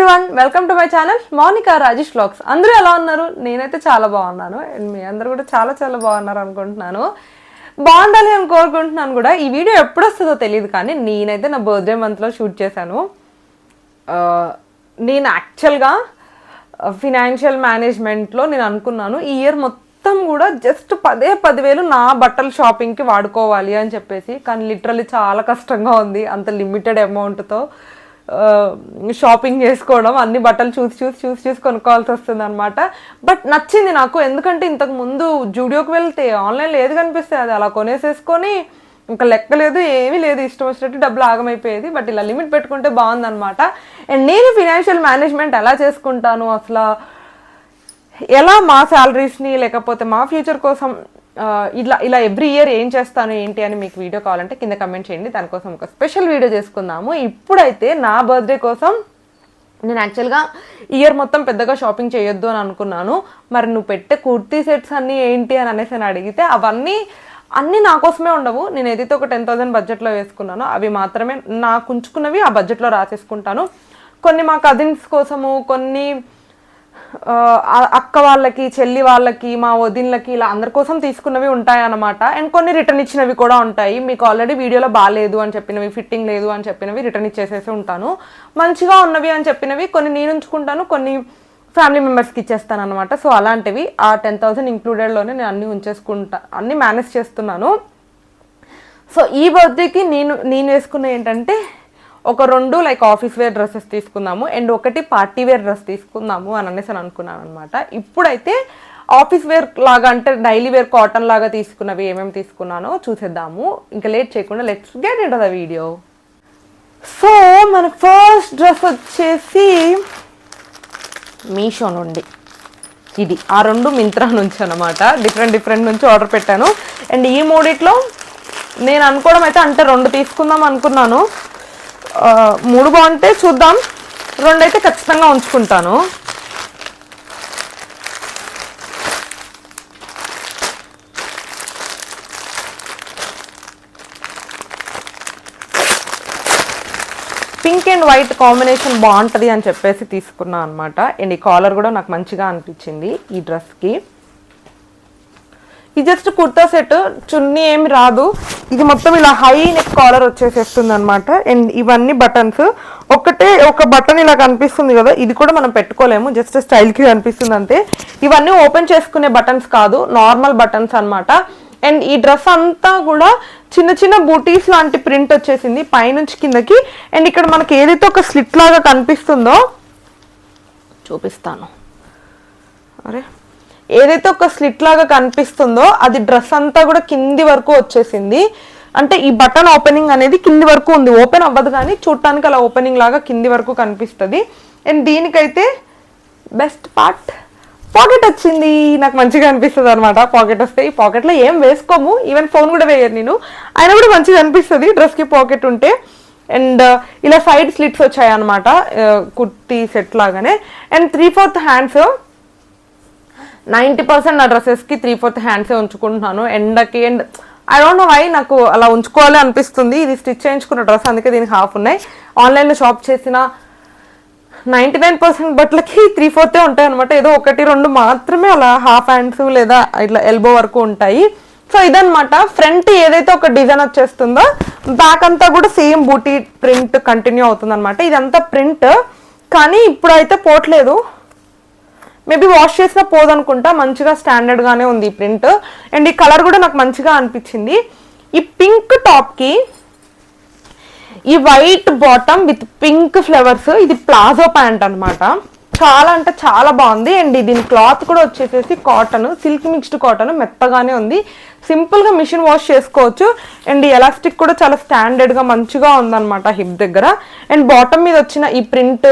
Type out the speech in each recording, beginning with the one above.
Everyone, welcome to my channel Mounika Rajesh vlogs. అందరూ ఎలా ఉన్నారు? నేనైతే చాలా బాగున్నాను అండ్ మీ అందరూ కూడా చాలా చాలా బాగున్నారు అనుకుంటున్నాను. బాగుండాలి అని కోరుకుంటున్నాను కూడా. ఈ వీడియో ఎప్పుడు వస్తుందో తెలియదు కానీ నేనైతే నా బర్త్డే మంత్లో షూట్ చేశాను. నేను యాక్చువల్గా ఫినాన్షియల్ మేనేజ్మెంట్లో నేను అనుకున్నాను ఈ ఇయర్ మొత్తం కూడా జస్ట్ 10,000 నా బట్టల షాపింగ్కి వాడుకోవాలి అని చెప్పేసి. కానీ లిటరల్లీ చాలా కష్టంగా ఉంది అంత లిమిటెడ్ అమౌంట్తో షాపింగ్ చేసుకోవడం. అన్ని బట్టలు చూసి కొనుక్కోవాల్సి వస్తుంది అనమాట. బట్ నచ్చింది నాకు, ఎందుకంటే ఇంతకు ముందు జూడియోకి వెళ్తే ఆన్లైన్లో ఏది కనిపిస్తే అది అలా కొనేసేసుకొని ఇంకా లెక్క లేదు ఏమీ లేదు, ఇష్టం వచ్చినట్టు డబ్బులు ఆగమైపోయేది. బట్ ఇలా లిమిట్ పెట్టుకుంటే బాగుందనమాట. అండ్ నేను ఫినాన్షియల్ మేనేజ్మెంట్ ఎలా చేసుకుంటాను, అసలు ఎలా మా శాలరీస్ని లేకపోతే మా ఫ్యూచర్ కోసం ఇలా ఎవ్రీ ఇయర్ ఏం చేస్తాను ఏంటి అని మీకు వీడియో కావాలంటే కింద కమెంట్ చేయండి. దానికోసం ఒక స్పెషల్ వీడియో చేసుకుందాము. ఇప్పుడైతే నా బర్త్డే కోసం నేను యాక్చువల్గా ఇయర్ మొత్తం పెద్దగా షాపింగ్ చేయొద్దు అని అనుకున్నాను. మరి నువ్వు పెట్టే కుర్తీ సెట్స్ అన్నీ ఏంటి అని అనేసి అడిగితే అన్నీ నా కోసమే ఉండవు. నేను ఏదైతే ఒక 10,000 బడ్జెట్లో వేసుకున్నానో అవి మాత్రమే నాకు ఉంచుకున్నవి ఆ బడ్జెట్లో రాసేసుకుంటాను. కొన్ని మా కజిన్స్ కోసము, కొన్ని అక్క వాళ్ళకి, చెల్లి వాళ్ళకి, మా వదిన్లకి, ఇలా అందరి కోసం తీసుకున్నవి ఉంటాయి అన్నమాట. అండ్ కొన్ని రిటర్న్ ఇచ్చినవి కూడా ఉంటాయి. మీకు ఆల్రెడీ వీడియోలో బాగాలేదు అని చెప్పినవి, ఫిట్టింగ్ లేదు అని చెప్పినవి రిటర్న్ ఇచ్చేసేసి ఉంటాను. మంచిగా ఉన్నవి అని చెప్పినవి కొన్ని నేను ఉంచుకుంటాను, కొన్ని ఫ్యామిలీ మెంబర్స్కి ఇచ్చేస్తాను అనమాట. సో అలాంటివి ఆ 10,000 ఇంక్లూడెడ్లోనే నేను అన్నీ ఉంచేసుకుంటా, అన్నీ మేనేజ్ చేస్తున్నాను. సో ఈ బర్త్డేకి నేను వేసుకున్న ఏంటంటే ఒక 2 లైక్ ఆఫీస్ వేర్ డ్రెస్సెస్ తీసుకుందాము అండ్ ఒకటి పార్టీ వేర్ డ్రెస్ తీసుకుందాము అని అనేసి అనుకున్నాను అనమాట. ఇప్పుడైతే ఆఫీస్ వేర్ లాగా అంటే డైలీ వేర్ కాటన్ లాగా తీసుకున్నవి ఏమేమి తీసుకున్నానో చూసేద్దాము. ఇంకా లేట్ చేయకుండా let's get into the video. So మన ఫస్ట్ డ్రెస్ వచ్చేసి మీషో నుండి, ఇది ఆ 2 మింత్రా నుంచి అనమాట. డిఫరెంట్ నుంచి ఆర్డర్ పెట్టాను. అండ్ ఈ మూడిట్లో నేను అనుకోవడం అయితే అంటే 2 తీసుకుందాం అనుకున్నాను. 3 బాగుంటే చూద్దాం, 2 అయితే ఖచ్చితంగా ఉంచుకుంటాను. పింక్ అండ్ వైట్ కాంబినేషన్ బాగుంటుంది అని చెప్పేసి తీసుకున్నాను అనమాట. అండ్ ఈ కాలర్ కూడా నాకు మంచిగా అనిపించింది ఈ డ్రెస్కి. ఇది జస్ట్ కుర్తా సెట్, చున్నీ ఏమి రాదు. ఇది మొత్తం ఇలా హై నెక్ కాలర్ వచ్చేసేస్తుంది అనమాట. అండ్ ఇవన్నీ బటన్స్, ఒక బటన్ ఇలా కనిపిస్తుంది కదా, ఇది కూడా మనం పెట్టుకోలేము, జస్ట్ స్టైల్కి కనిపిస్తుంది అంతే. ఇవన్నీ ఓపెన్ చేసుకునే బటన్స్ కాదు, నార్మల్ బటన్స్ అనమాట. అండ్ ఈ డ్రెస్ అంతా కూడా చిన్న బూటీస్ లాంటి ప్రింట్ వచ్చేసింది పైనుంచి కిందకి. అండ్ ఇక్కడ మనకి ఏదైతే ఒక స్లిట్ లాగా కనిపిస్తుందో చూపిస్తాను. ఏదైతే ఒక స్లిట్ లాగా కనిపిస్తుందో అది డ్రెస్ అంతా కూడా కింది వరకు వచ్చేసింది. అంటే ఈ బటన్ ఓపెనింగ్ అనేది కింది వరకు ఉంది, ఓపెన్ అవ్వదు కానీ చూడటానికి అలా ఓపెనింగ్ లాగా కింది వరకు కనిపిస్తుంది. అండ్ దీనికైతే బెస్ట్ పార్ట్ పాకెట్ వచ్చింది. నాకు మంచిగా అనిపిస్తుంది అనమాట పాకెట్ వస్తే. ఈ పాకెట్లో ఏం వేసుకోము, ఈవెన్ ఫోన్ కూడా వేయను నేను, అయినా కూడా మంచిగా అనిపిస్తుంది డ్రెస్కి పాకెట్ ఉంటే. అండ్ ఇలా సైడ్ స్లిట్స్ వచ్చాయి అనమాట కుర్తీ సెట్ లాగానే. అండ్ 3/4 హ్యాండ్స్, 90% నా డ్రెస్సెస్కి 3/4 హ్యాండ్సే ఉంచుకుంటున్నాను ఎండకి. And I don't know why నాకు అలా ఉంచుకోవాలి అనిపిస్తుంది. ఇది స్టిచ్ చేయించుకున్న డ్రెస్, అందుకే దీనికి హాఫ్ ఉన్నాయి. ఆన్లైన్లో షాప్ చేసిన 99% బట్టలకి 3/4 ఉంటాయి అనమాట. ఏదో 1-2 మాత్రమే అలా హాఫ్ హ్యాండ్స్ లేదా ఇట్లా ఎల్బో వరకు ఉంటాయి. సో ఇదనమాట. ఫ్రంట్ ఏదైతే ఒక డిజైన్ వచ్చేస్తుందో బ్యాక్ అంతా కూడా సేమ్ బూటీ ప్రింట్ కంటిన్యూ అవుతుంది అనమాట. ఇదంతా ప్రింట్ కానీ ఇప్పుడైతే పోట్లేదు, మేబీ వాష్ చేసినా పోదనుకుంటా. మంచిగా స్టాండర్డ్గానే ఉంది ఈ ప్రింట్. అండ్ ఈ కలర్ కూడా నాకు మంచిగా అనిపించింది. ఈ పింక్ టాప్కి ఈ white bottom with pink flowers, ఇది ప్లాజో ప్యాంట్ అనమాట. చాలా అంటే చాలా బాగుంది. అండ్ దీని క్లాత్ కూడా వచ్చేసేసి కాటన్, సిల్క్ మిక్స్డ్ కాటన్, మెత్తగానే ఉంది. సింపుల్గా మిషన్ వాష్ చేసుకోవచ్చు. అండ్ ఈ ఎలాస్టిక్ కూడా చాలా స్టాండర్డ్గా మంచిగా ఉందన్నమాట హిప్ దగ్గర. అండ్ బాటమ్ మీద వచ్చిన ఈ ప్రింట్,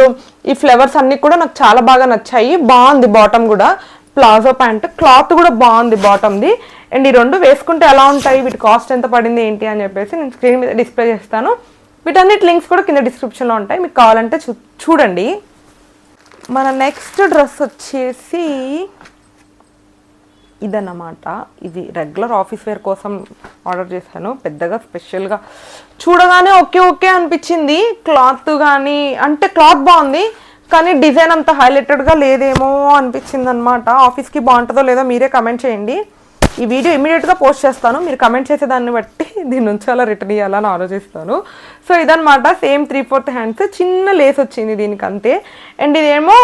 ఈ ఫ్లవర్స్ అన్నీ కూడా నాకు చాలా బాగా నచ్చాయి. బాగుంది బాటమ్ కూడా. ప్లాజో ప్యాంట్, క్లాత్ కూడా బాగుంది బాటమ్ది. అండ్ ఈ 2 వేసుకుంటే ఎలా ఉంటాయి, వీటి కాస్ట్ ఎంత పడింది ఏంటి అని చెప్పేసి నేను స్క్రీన్ మీద డిస్ప్లే చేస్తాను. వీటన్నిటి లింక్స్ కూడా కింద డిస్క్రిప్షన్లో ఉంటాయి, మీకు కావాలంటే చూడండి. మన నెక్స్ట్ డ్రెస్ వచ్చేసి ఇదన్నమాట. ఇది రెగ్యులర్ ఆఫీస్ వేర్ కోసం ఆర్డర్ చేశాను. పెద్దగా స్పెషల్గా చూడగానే ఓకే అనిపించింది. క్లాత్ కానీ అంటే క్లాత్ బాగుంది కానీ డిజైన్ అంత హైలైటెడ్గా లేదేమో అనిపించింది అనమాట. ఆఫీస్కి బాగుంటుందో లేదో మీరే కమెంట్ చేయండి. ఈ వీడియో ఇమీడియట్గా పోస్ట్ చేస్తాను. మీరు కమెంట్ చేసే దాన్ని బట్టి దీని నుంచి అలా రిటర్న్ ఇవ్వాలని ఆలోచిస్తాను. సో ఇదనమాట సేమ్ 3/4 హ్యాండ్స్, చిన్న లేస్ వచ్చింది దీనికి అంతే. అండ్ ఇదేమో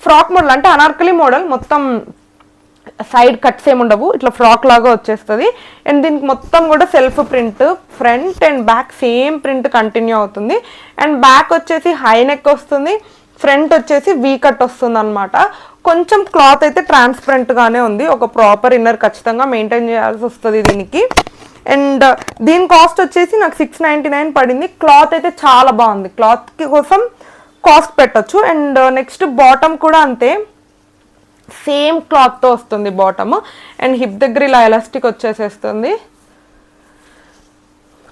ఫ్రాక్ మోడల్, అంటే అనార్కలి మోడల్, మొత్తం సైడ్ కట్స్ ఏమి ఉండవు, ఇట్లా ఫ్రాక్ లాగా వచ్చేస్తుంది. అండ్ దీనికి మొత్తం కూడా self print, front and back same print continue అవుతుంది. అండ్ బ్యాక్ వచ్చేసి హై నెక్ వస్తుంది, ఫ్రంట్ వచ్చేసి వీ కట్ వస్తుంది అనమాట. కొంచెం క్లాత్ అయితే ట్రాన్స్పరెంట్గానే ఉంది. ఒక ప్రాపర్ ఇన్నర్ ఖచ్చితంగా మెయింటైన్ చేయాల్సి వస్తుంది దీనికి. అండ్ దీని కాస్ట్ వచ్చేసి నాకు 699 పడింది. క్లాత్ అయితే చాలా బాగుంది, క్లాత్కి కోసం కాస్ట్ పెట్టచ్చు. అండ్ నెక్స్ట్ బాటమ్ కూడా అంతే, సేమ్ క్లాత్తో వస్తుంది బాటమ్. అండ్ హిప్ దగ్గర ఇలా ఎలాస్టిక్ వచ్చేసేస్తుంది,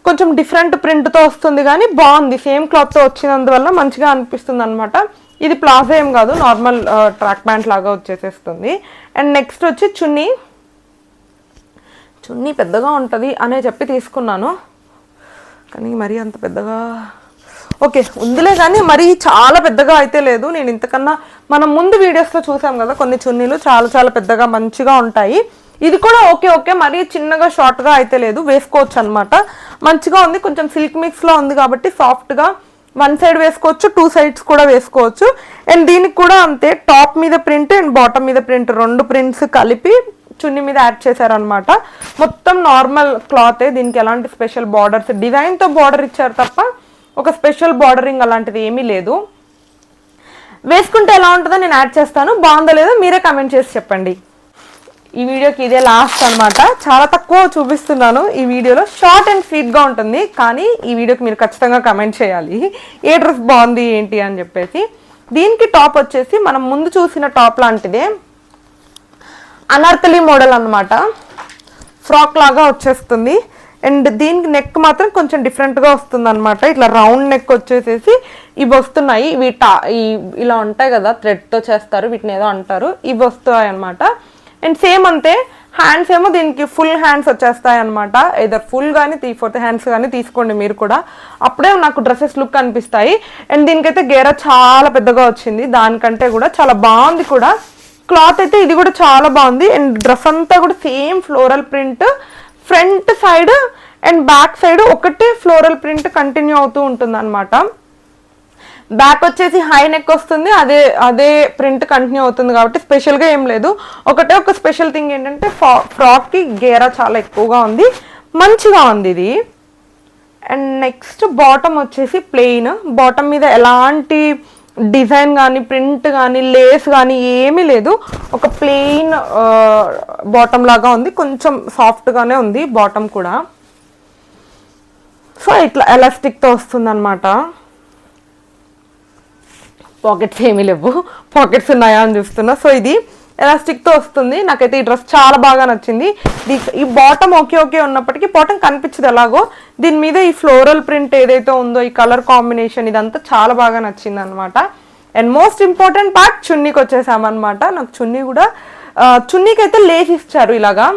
కొంచెం డిఫరెంట్ ప్రింట్తో వస్తుంది కానీ బాగుంది. సేమ్ క్లాత్తో వచ్చినందువల్ల మంచిగా అనిపిస్తుంది అనమాట. ఇది ప్లాజో ఏం కాదు, నార్మల్ ట్రాక్ ప్యాంట్ లాగా వచ్చేసేస్తుంది. అండ్ నెక్స్ట్ వచ్చి చున్నీ పెద్దగా ఉంటుంది అనే చెప్పి తీసుకున్నాను, కానీ మరీ అంత పెద్దగా ఓకే ఉందిలే, కానీ మరీ చాలా పెద్దగా అయితే లేదు. నేను ఇంతకన్నా మనం ముందు వీడియోస్లో చూసాం కదా కొన్ని చున్నీలు చాలా చాలా పెద్దగా మంచిగా ఉంటాయి. ఇది కూడా ఓకే మరీ చిన్నగా షార్ట్గా అయితే లేదు, వేసుకోవచ్చు అనమాట. మంచిగా ఉంది, కొంచెం సిల్క్ మిక్స్లో ఉంది కాబట్టి సాఫ్ట్గా వన్ సైడ్ వేసుకోవచ్చు, 2 సైడ్స్ కూడా వేసుకోవచ్చు. అండ్ దీనికి కూడా అంతే, టాప్ మీద ప్రింట్ అండ్ బాటమ్ మీద ప్రింట్, 2 ప్రింట్స్ కలిపి చున్నీ మీద యాడ్ చేశారనమాట. మొత్తం నార్మల్ క్లాతే, దీనికి ఎలాంటి స్పెషల్ బార్డర్స్, డిజైన్తో బార్డర్ ఇచ్చారు తప్ప ఒక స్పెషల్ బార్డరింగ్ అలాంటిది ఏమీ లేదు. వేసుకుంటే ఎలా ఉంటుందో నేను యాడ్ చేస్తాను, బాగుందో లేదో మీరే కమెంట్ చేసి చెప్పండి. ఈ వీడియోకి ఇదే లాస్ట్ అనమాట, చాలా తక్కువ చూపిస్తున్నాను ఈ వీడియోలో, షార్ట్ అండ్ స్వీట్గా ఉంటుంది. కానీ ఈ వీడియోకి మీరు ఖచ్చితంగా కమెంట్ చేయాలి ఏ డ్రెస్ బాగుంది ఏంటి అని చెప్పేసి. దీనికి టాప్ వచ్చేసి మనం ముందు చూసిన టాప్ లాంటిదే, అనార్కలి మోడల్ అనమాట, ఫ్రాక్ లాగా వచ్చేస్తుంది. అండ్ దీనికి నెక్ మాత్రం కొంచెం డిఫరెంట్గా వస్తుంది అనమాట, ఇట్లా రౌండ్ నెక్ వచ్చేసేసి ఇవి వస్తున్నాయి. ఇవి ఇలా ఉంటాయి కదా, థ్రెడ్తో చేస్తారు, వీటిని ఏదో అంటారు, ఇవి వస్తాయి అనమాట. అండ్ సేమ్ అంతే, హ్యాండ్స్ ఏమో దీనికి ఫుల్ హ్యాండ్స్ వచ్చేస్తాయి అనమాట. ఇదర్ ఫుల్ కానీ 3/4 హ్యాండ్స్ కానీ తీసుకోండి మీరు కూడా, అప్పుడే నాకు డ్రెస్సెస్ లుక్ అనిపిస్తాయి. అండ్ దీనికైతే గేరా చాలా పెద్దగా వచ్చింది, దానికంటే కూడా చాలా బాగుంది కూడా. క్లాత్ అయితే ఇది కూడా చాలా బాగుంది. అండ్ డ్రెస్ అంతా కూడా same floral print, front side and back side ఒకటే ఫ్లోరల్ ప్రింట్ కంటిన్యూ అవుతూ ఉంటుంది అనమాట. బ్యాక్ వచ్చేసి హై నెక్ వస్తుంది, అదే ప్రింట్ కంటిన్యూ అవుతుంది కాబట్టి స్పెషల్గా ఏం లేదు. ఒక స్పెషల్ థింగ్ ఏంటంటే ఫ్రాక్కి గేరా చాలా ఎక్కువగా ఉంది, మంచిగా ఉంది ఇది. అండ్ నెక్స్ట్ బాటమ్ వచ్చేసి ప్లెయిన్, బాటమ్ మీద ఎలాంటి డిజైన్ కానీ ప్రింట్ కానీ లేస్ కానీ ఏమీ లేదు, ఒక ప్లెయిన్ బాటమ్ లాగా ఉంది, కొంచెం సాఫ్ట్గానే ఉంది బాటమ్ కూడా. సో ఇట్లా ఎలాస్టిక్తో వస్తుంది అనమాట. పాకెట్స్ ఏమీ లేవు, పాకెట్స్ ఉన్నాయా అని చూస్తున్నా. సో ఇది ఎలాస్టిక్తో వస్తుంది. నాకైతే ఈ డ్రెస్ చాలా బాగా నచ్చింది. ఈ బాటమ్ ఓకే ఉన్నప్పటికీ బాటమ్ కనిపించదు ఎలాగో, దీని మీద ఈ ఫ్లోరల్ ప్రింట్ ఏదైతే ఉందో ఈ కలర్ కాంబినేషన్ ఇదంతా చాలా బాగా నచ్చింది అనమాట. అండ్ మోస్ట్ ఇంపార్టెంట్ పార్ట్ చున్నీకి వచ్చేసామన్నమాట. నాకు చున్నీ కూడా, చున్నీకి అయితే లేస్ ఇచ్చారు ఇలాగా,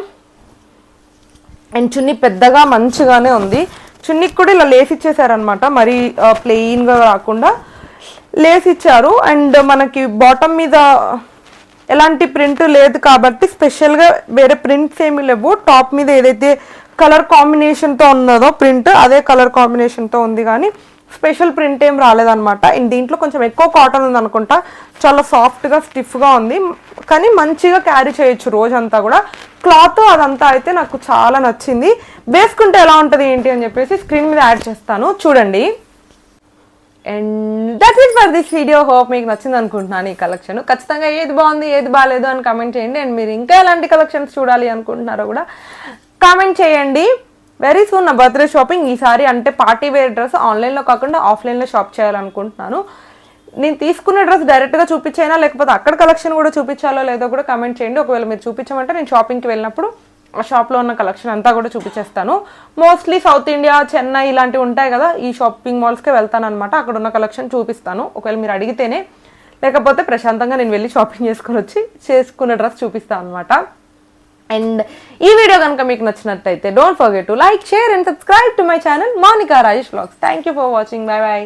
అండ్ చున్నీ పెద్దగా మంచిగానే ఉంది. చున్నీకి కూడా ఇలా లేస్ ఇచ్చేసారనమాట, మరీ ప్లెయిన్గా కాకుండా లేస్ ఇచ్చారు. అండ్ మనకి బాటమ్ మీద ఎలాంటి ప్రింట్ లేదు కాబట్టి స్పెషల్గా వేరే ప్రింట్స్ ఏమీ లేవు. టాప్ మీద ఏదైతే కలర్ కాంబినేషన్తో ఉన్నదో ప్రింట్ అదే కలర్ కాంబినేషన్తో ఉంది, కానీ స్పెషల్ ప్రింట్ ఏం రాలేదనమాట. అండ్ దీంట్లో కొంచెం ఎక్కువ కాటన్ ఉంది అనుకుంటా, చాలా సాఫ్ట్గా స్టిఫ్గా ఉంది, కానీ మంచిగా క్యారీ చేయొచ్చు రోజంతా కూడా. క్లాత్ అదంతా అయితే నాకు చాలా నచ్చింది. వేసుకుంటే ఎలా ఉంటుంది ఏంటి అని చెప్పేసి స్క్రీన్ మీద యాడ్ చేస్తాను, చూడండి. And that's it for this video. Hope మీకు నచ్చింది అనుకుంటున్నాను ఈ కలెక్షన్. ఖచ్చితంగా ఏది బాగుంది ఏది బాగాలేదు అని కామెంట్ చేయండి. అండ్ మీరు ఇంకా ఎలాంటి కలెక్షన్స్ చూడాలి అనుకుంటున్నారో కూడా కామెంట్ చేయండి. వెరీ సూన్ నా బర్త్డే షాపింగ్ ఈసారి, అంటే పార్టీ వేర్ డ్రెస్ ఆన్లైన్లో కాకుండా ఆఫ్లైన్లో షాప్ చేయాలనుకుంటున్నాను. నేను తీసుకున్న డ్రెస్ డైరెక్ట్గా చూపించైనా లేకపోతే అక్కడ కలెక్షన్ కూడా చూపించాలో లేదో కూడా కామెంట్ చేయండి. ఒకవేళ మీరు చూపించమంటే నేను షాపింగ్కి వెళ్ళినప్పుడు ఆ షాప్లో ఉన్న కలెక్షన్ అంతా కూడా చూపించేస్తాను. మోస్ట్లీ సౌత్ ఇండియా, చెన్నై ఇలాంటివి ఉంటాయి కదా, ఈ షాపింగ్ మాల్స్కే వెళ్తాను అనమాట. అక్కడ ఉన్న కలెక్షన్ చూపిస్తాను ఒకవేళ మీరు అడిగితేనే, లేకపోతే ప్రశాంతంగా నేను వెళ్ళి షాపింగ్ చేసుకొని వచ్చి చేసుకున్న డ్రెస్ చూపిస్తాను అనమాట. అండ్ ఈ వీడియో కనుక మీకు నచ్చినట్టయితే don't forget to like, share and subscribe to my channel Monika Rajesh vlogs. Thank you for watching. Bye by.